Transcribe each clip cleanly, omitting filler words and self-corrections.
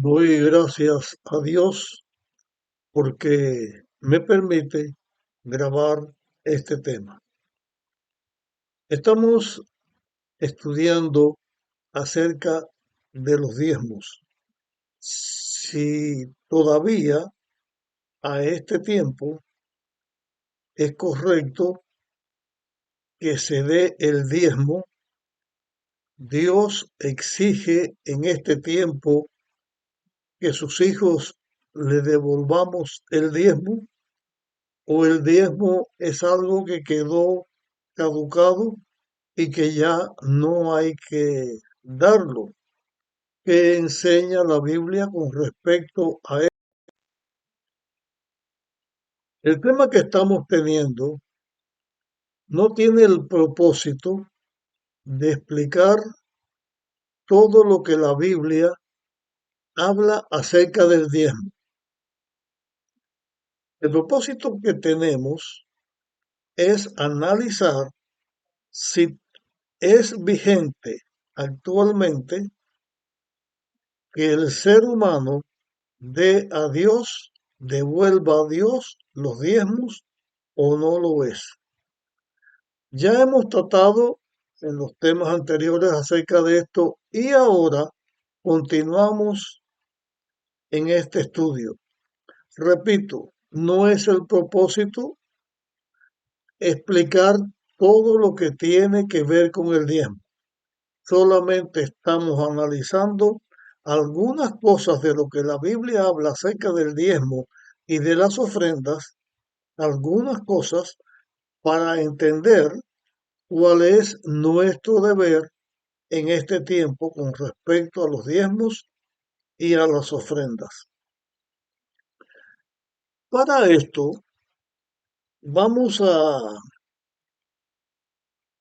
Doy gracias a Dios porque me permite grabar este tema. Estamos estudiando acerca de los diezmos. Si todavía a este tiempo es correcto que se dé el diezmo, Dios exige en este tiempo que sus hijos le devolvamos el diezmo, o el diezmo es algo que quedó caducado y que ya no hay que darlo. ¿Qué enseña la Biblia con respecto a esto? El tema que estamos teniendo no tiene el propósito de explicar todo lo que la Biblia habla acerca del diezmo. El propósito que tenemos es analizar si es vigente actualmente que el ser humano dé a Dios, devuelva a Dios los diezmos o no lo es. Ya hemos tratado en los temas anteriores acerca de esto y ahora continuamos en este estudio. Repito, no es el propósito explicar todo lo que tiene que ver con el diezmo. Solamente estamos analizando algunas cosas de lo que la Biblia habla acerca del diezmo y de las ofrendas, algunas cosas para entender cuál es nuestro deber en este tiempo con respecto a los diezmos y a las ofrendas. Para esto vamos a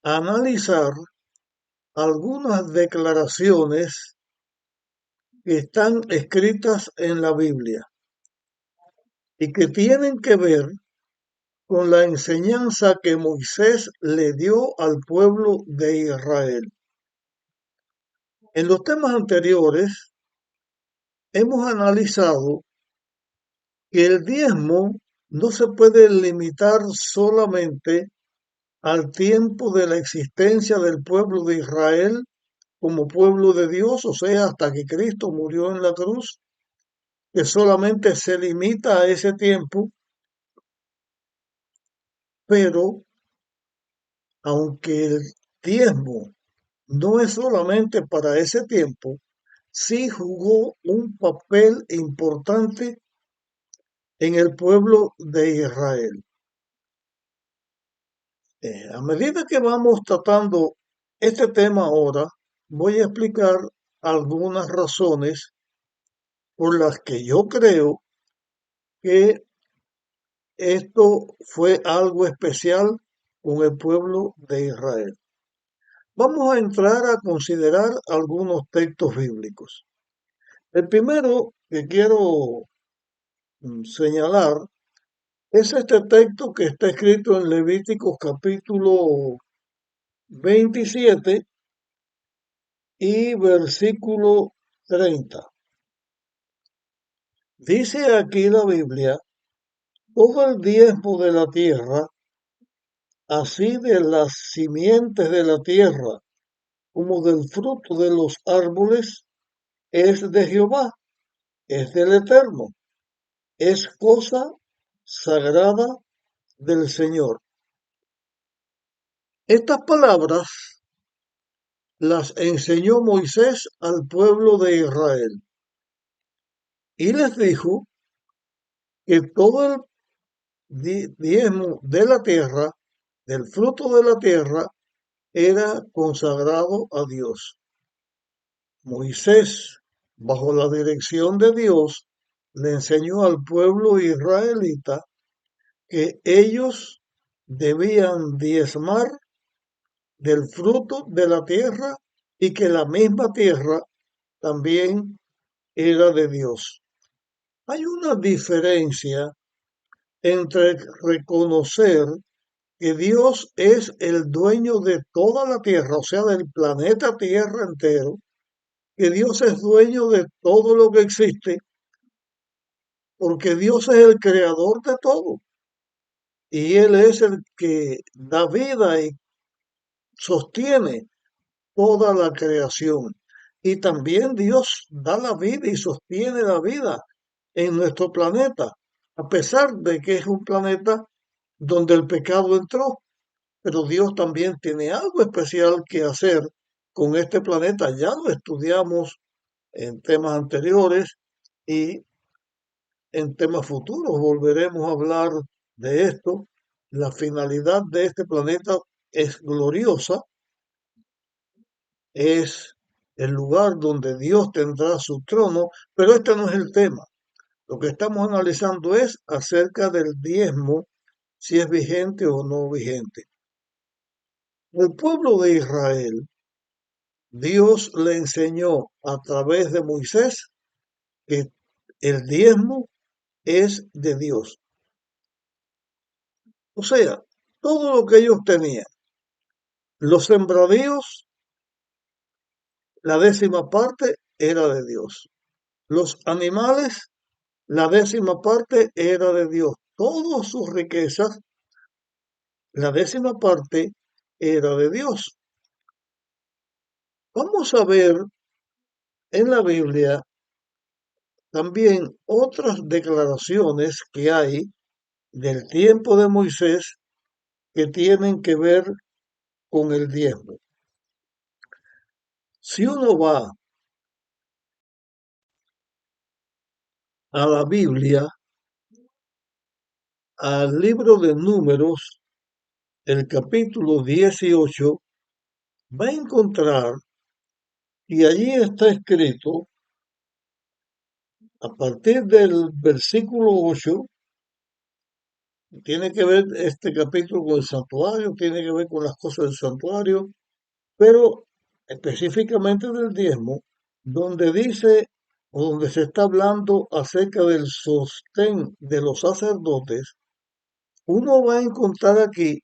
analizar algunas declaraciones que están escritas en la Biblia y que tienen que ver con la enseñanza que Moisés le dio al pueblo de Israel. En los temas anteriores hemos analizado que el diezmo no se puede limitar solamente al tiempo de la existencia del pueblo de Israel como pueblo de Dios, o sea, hasta que Cristo murió en la cruz, que solamente se limita a ese tiempo, pero aunque el diezmo no es solamente para ese tiempo, sí jugó un papel importante en el pueblo de Israel. A medida que vamos tratando este tema ahora, voy a explicar algunas razones por las que yo creo que esto fue algo especial con el pueblo de Israel. Vamos a entrar a considerar algunos textos bíblicos. El primero que quiero señalar es este texto que está escrito en Levíticos capítulo 27 y versículo 30. Dice aquí la Biblia, todo el diezmo de la tierra, así de las simientes de la tierra como del fruto de los árboles, es de Jehová, es del Eterno, es cosa sagrada del Señor. Estas palabras las enseñó Moisés al pueblo de Israel y les dijo que todo el diezmo de la tierra, del fruto de la tierra, era consagrado a Dios. Moisés, bajo la dirección de Dios, le enseñó al pueblo israelita que ellos debían diezmar del fruto de la tierra y que la misma tierra también era de Dios. Hay una diferencia entre reconocer que Dios es el dueño de toda la tierra, o sea, del planeta Tierra entero, que Dios es dueño de todo lo que existe, porque Dios es el creador de todo y Él es el que da vida y sostiene toda la creación. Y también Dios da la vida y sostiene la vida en nuestro planeta, a pesar de que es un planeta donde el pecado entró, pero Dios también tiene algo especial que hacer con este planeta. Ya lo estudiamos en temas anteriores y en temas futuros volveremos a hablar de esto. La finalidad de este planeta es gloriosa, es el lugar donde Dios tendrá su trono, pero este no es el tema. Lo que estamos analizando es acerca del diezmo, si es vigente o no vigente. El pueblo de Israel, Dios le enseñó a través de Moisés que el diezmo es de Dios. O sea, todo lo que ellos tenían, los sembradíos, la décima parte era de Dios. Los animales, la décima parte era de Dios. Todas sus riquezas, la décima parte era de Dios. Vamos a ver en la Biblia también otras declaraciones que hay del tiempo de Moisés que tienen que ver con el diezmo. Si uno va a la Biblia, al libro de Números, el capítulo 18, va a encontrar y allí está escrito, a partir del versículo 8, tiene que ver este capítulo con el santuario, tiene que ver con las cosas del santuario, pero específicamente del diezmo, donde dice o donde se está hablando acerca del sostén de los sacerdotes, uno va a encontrar aquí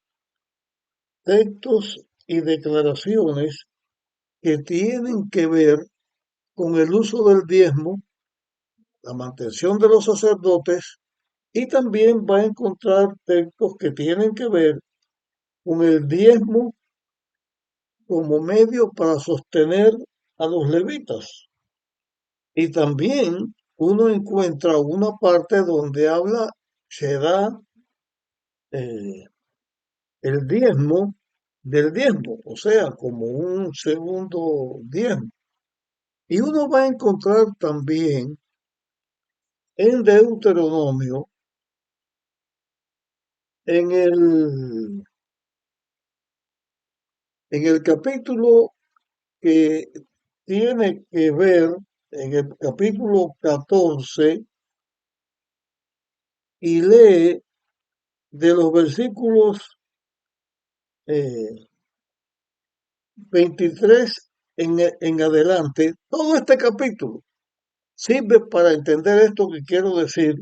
textos y declaraciones que tienen que ver con el uso del diezmo, la mantención de los sacerdotes, y también va a encontrar textos que tienen que ver con el diezmo como medio para sostener a los levitas. Y también uno encuentra una parte donde habla, se da eh, el diezmo del diezmo, o sea, como un segundo diezmo. Y uno va a encontrar también en Deuteronomio, en el capítulo que tiene que ver, en el capítulo 14, y lee de los versículos 23 en adelante, todo este capítulo sirve para entender esto que quiero decir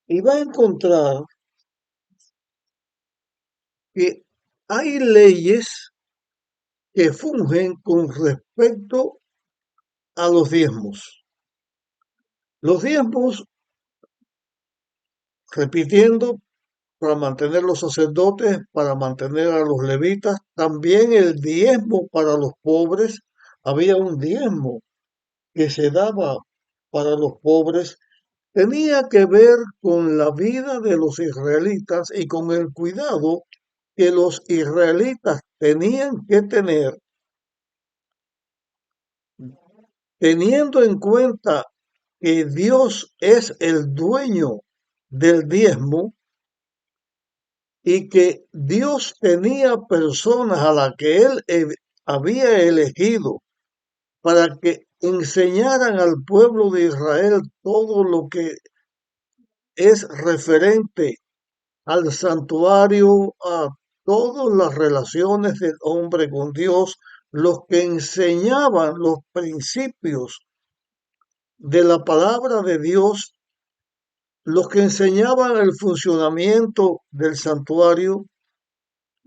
y va a encontrar que hay leyes que fungen con respecto a los diezmos. Los diezmos, repitiendo, para mantener los sacerdotes, para mantener a los levitas, también el diezmo para los pobres. Había un diezmo que se daba para los pobres, tenía que ver con la vida de los israelitas y con el cuidado que los israelitas tenían que tener, teniendo en cuenta que Dios es el dueño del diezmo y que Dios tenía personas a las que Él había elegido para que enseñaran al pueblo de Israel todo lo que es referente al santuario, a todas las relaciones del hombre con Dios, los que enseñaban los principios de la palabra de Dios, los que enseñaban el funcionamiento del santuario,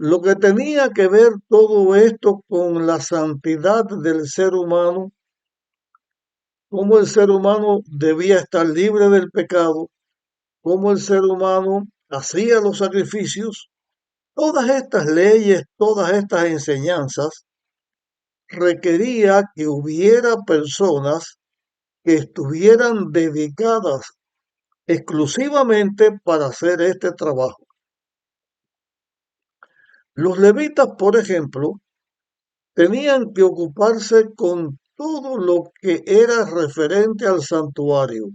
lo que tenía que ver todo esto con la santidad del ser humano, cómo el ser humano debía estar libre del pecado, cómo el ser humano hacía los sacrificios, todas estas leyes, todas estas enseñanzas requería que hubiera personas que estuvieran dedicadas exclusivamente para hacer este trabajo. Los levitas, por ejemplo, tenían que ocuparse con todo lo que era referente al santuario,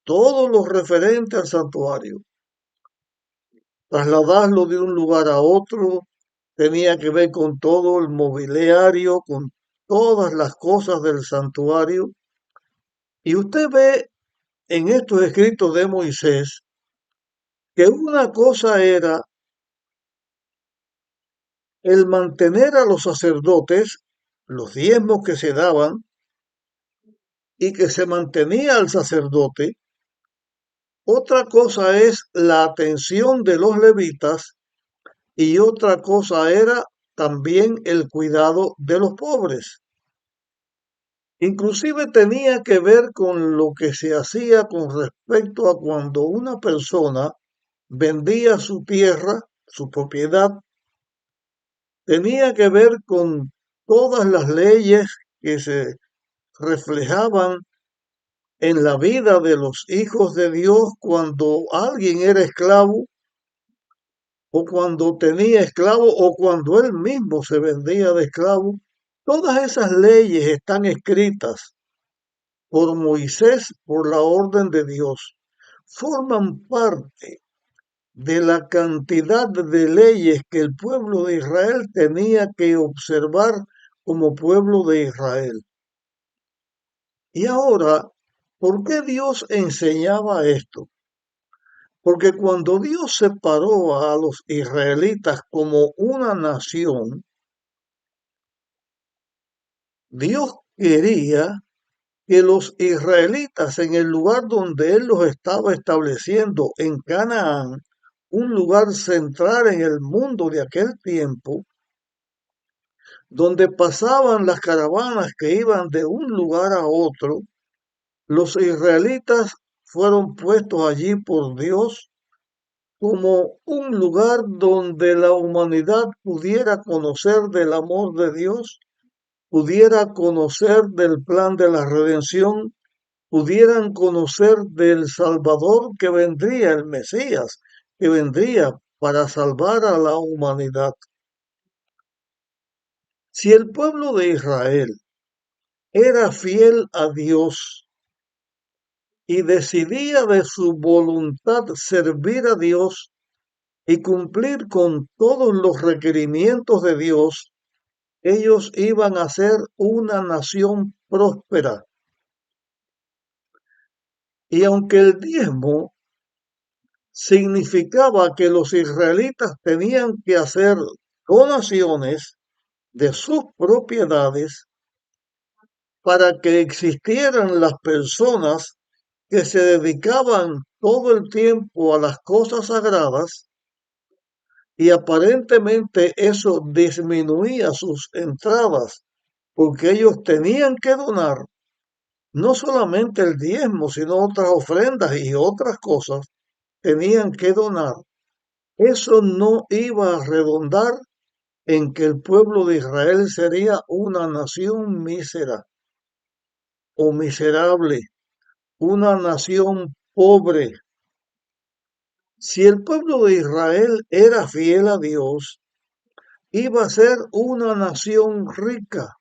todo lo referente al santuario, trasladarlo de un lugar a otro, tenía que ver con todo el mobiliario, con todas las cosas del santuario. Y usted ve en estos escritos de Moisés que una cosa era el mantener a los sacerdotes, los diezmos que se daban y que se mantenía al sacerdote. Otra cosa es la atención de los levitas y otra cosa era también el cuidado de los pobres. Inclusive tenía que ver con lo que se hacía con respecto a cuando una persona vendía su tierra, su propiedad, tenía que ver con todas las leyes que se reflejaban en la vida de los hijos de Dios cuando alguien era esclavo o cuando tenía esclavo o cuando él mismo se vendía de esclavo. Todas esas leyes están escritas por Moisés por la orden de Dios. Forman parte de la cantidad de leyes que el pueblo de Israel tenía que observar como pueblo de Israel. Y ahora, ¿por qué Dios enseñaba esto? Porque cuando Dios separó a los israelitas como una nación, Dios quería que los israelitas en el lugar donde Él los estaba estableciendo, en Canaán, un lugar central en el mundo de aquel tiempo, donde pasaban las caravanas que iban de un lugar a otro, los israelitas fueron puestos allí por Dios como un lugar donde la humanidad pudiera conocer del amor de Dios, pudiera conocer del plan de la redención, pudieran conocer del Salvador que vendría, el Mesías, que vendría para salvar a la humanidad. Si el pueblo de Israel era fiel a Dios y decidía de su voluntad servir a Dios y cumplir con todos los requerimientos de Dios, ellos iban a ser una nación próspera. Y aunque el diezmo significaba que los israelitas tenían que hacer donaciones de sus propiedades para que existieran las personas que se dedicaban todo el tiempo a las cosas sagradas, y aparentemente eso disminuía sus entradas porque ellos tenían que donar no solamente el diezmo, sino otras ofrendas y otras cosas tenían que donar. Eso no iba a redundar en que el pueblo de Israel sería una nación mísera o miserable, una nación pobre. Si el pueblo de Israel era fiel a Dios, iba a ser una nación rica,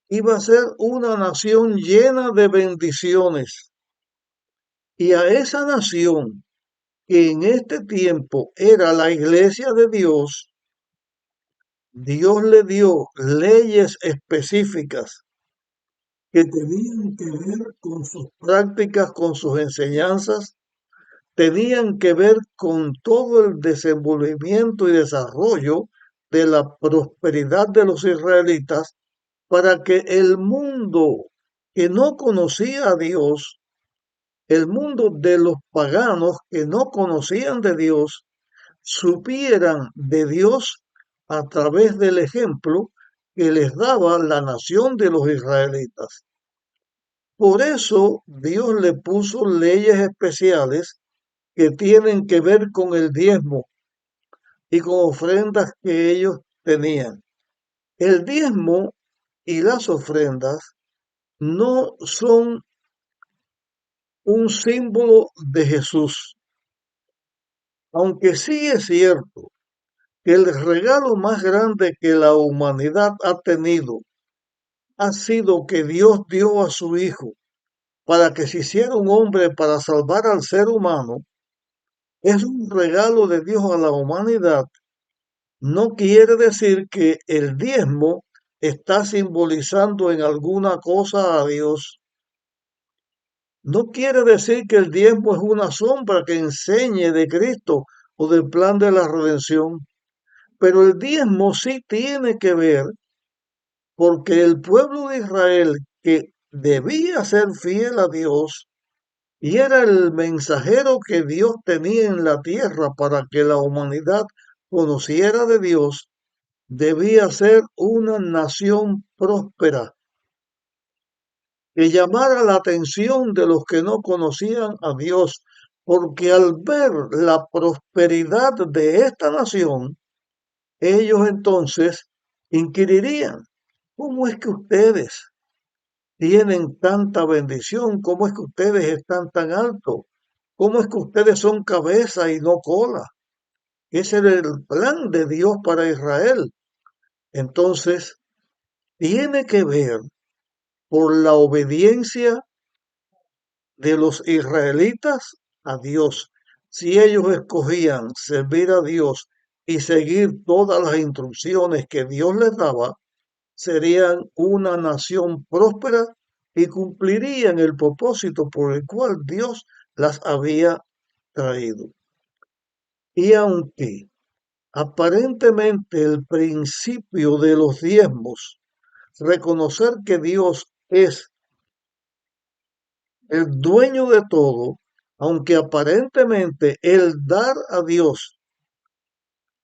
iba a ser una nación llena de bendiciones. Y a esa nación, que en este tiempo era la iglesia de Dios, Dios le dio leyes específicas que tenían que ver con sus prácticas, con sus enseñanzas, tenían que ver con todo el desenvolvimiento y desarrollo de la prosperidad de los israelitas para que el mundo que no conocía a Dios, el mundo de los paganos que no conocían de Dios, supieran de Dios a través del ejemplo que les daba la nación de los israelitas. Por eso Dios le puso leyes especiales que tienen que ver con el diezmo y con ofrendas que ellos tenían. El diezmo y las ofrendas no son un símbolo de Jesús, aunque sí es cierto que el regalo más grande que la humanidad ha tenido ha sido que Dios dio a su Hijo para que se hiciera un hombre para salvar al ser humano. Es un regalo de Dios a la humanidad. No quiere decir que el diezmo está simbolizando en alguna cosa a Dios. No quiere decir que el diezmo es una sombra que enseñe de Cristo o del plan de la redención. Pero el diezmo sí tiene que ver porque el pueblo de Israel, que debía ser fiel a Dios y era el mensajero que Dios tenía en la tierra para que la humanidad conociera de Dios, debía ser una nación próspera que llamara la atención de los que no conocían a Dios, porque al ver la prosperidad de esta nación, ellos entonces inquirirían, ¿cómo es que ustedes tienen tanta bendición? ¿Cómo es que ustedes están tan altos? ¿Cómo es que ustedes son cabeza y no cola? Ese era el plan de Dios para Israel. Entonces, tiene que ver por la obediencia de los israelitas a Dios. Si ellos escogían servir a Dios y seguir todas las instrucciones que Dios les daba, serían una nación próspera y cumplirían el propósito por el cual Dios las había traído. Y aunque aparentemente el principio de los diezmos, reconocer que Dios es el dueño de todo, aunque aparentemente el dar a Dios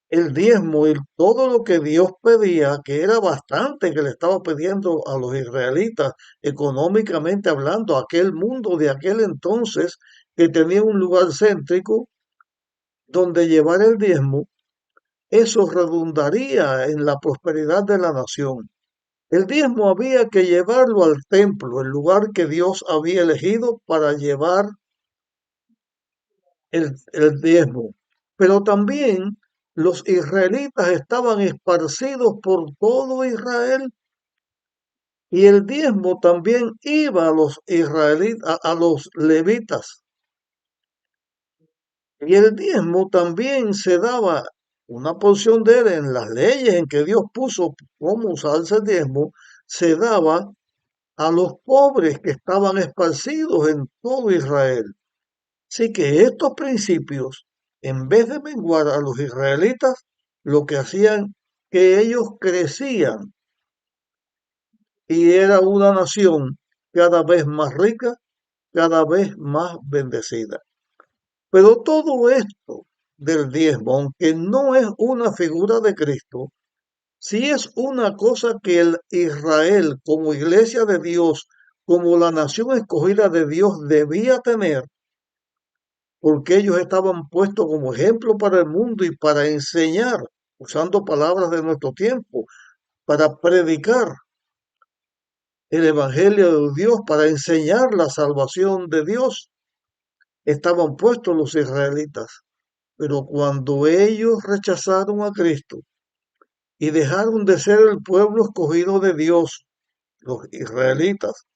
el diezmo y todo lo que Dios pedía, que era bastante que le estaba pidiendo a los israelitas, económicamente hablando, aquel mundo de aquel entonces que tenía un lugar céntrico donde llevar el diezmo, eso redundaría en la prosperidad de la nación. El diezmo había que llevarlo al templo, el lugar que Dios había elegido para llevar el diezmo. Pero también los israelitas estaban esparcidos por todo Israel y el diezmo también iba a los israelitas, a los levitas. Y el diezmo también se daba una porción de él en las leyes en que Dios puso cómo usarse el diezmo, se daba a los pobres que estaban esparcidos en todo Israel. Así que estos principios, en vez de menguar a los israelitas, lo que hacían que ellos crecían y era una nación cada vez más rica, cada vez más bendecida. Pero todo esto del diezmo, aunque no es una figura de Cristo, sí es una cosa que el Israel como iglesia de Dios, como la nación escogida de Dios debía tener, porque ellos estaban puestos como ejemplo para el mundo y para enseñar, usando palabras de nuestro tiempo, para predicar el Evangelio de Dios, para enseñar la salvación de Dios. Estaban puestos los israelitas, pero cuando ellos rechazaron a Cristo y dejaron de ser el pueblo escogido de Dios, los israelitas,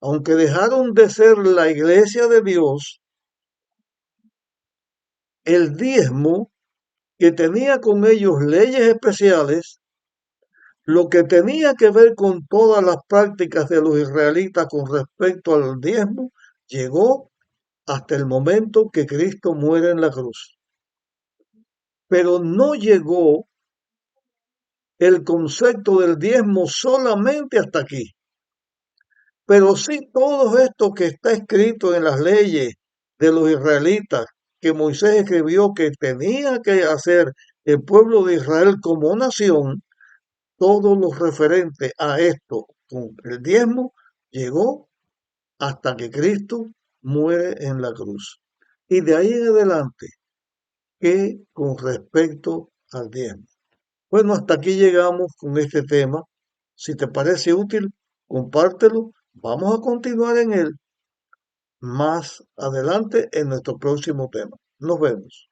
aunque dejaron de ser la iglesia de Dios, el diezmo que tenía con ellos leyes especiales, lo que tenía que ver con todas las prácticas de los israelitas con respecto al diezmo, llegó hasta el momento que Cristo muere en la cruz. Pero no llegó el concepto del diezmo solamente hasta aquí. Pero sí todo esto que está escrito en las leyes de los israelitas, que Moisés escribió que tenía que hacer el pueblo de Israel como nación, todo lo referente a esto con el diezmo llegó hasta que Cristo muere en la cruz. Y de ahí en adelante, que con respecto al diezmo. Bueno, hasta aquí llegamos con este tema. Si te parece útil, compártelo. Vamos a continuar en él más adelante en nuestro próximo tema. Nos vemos.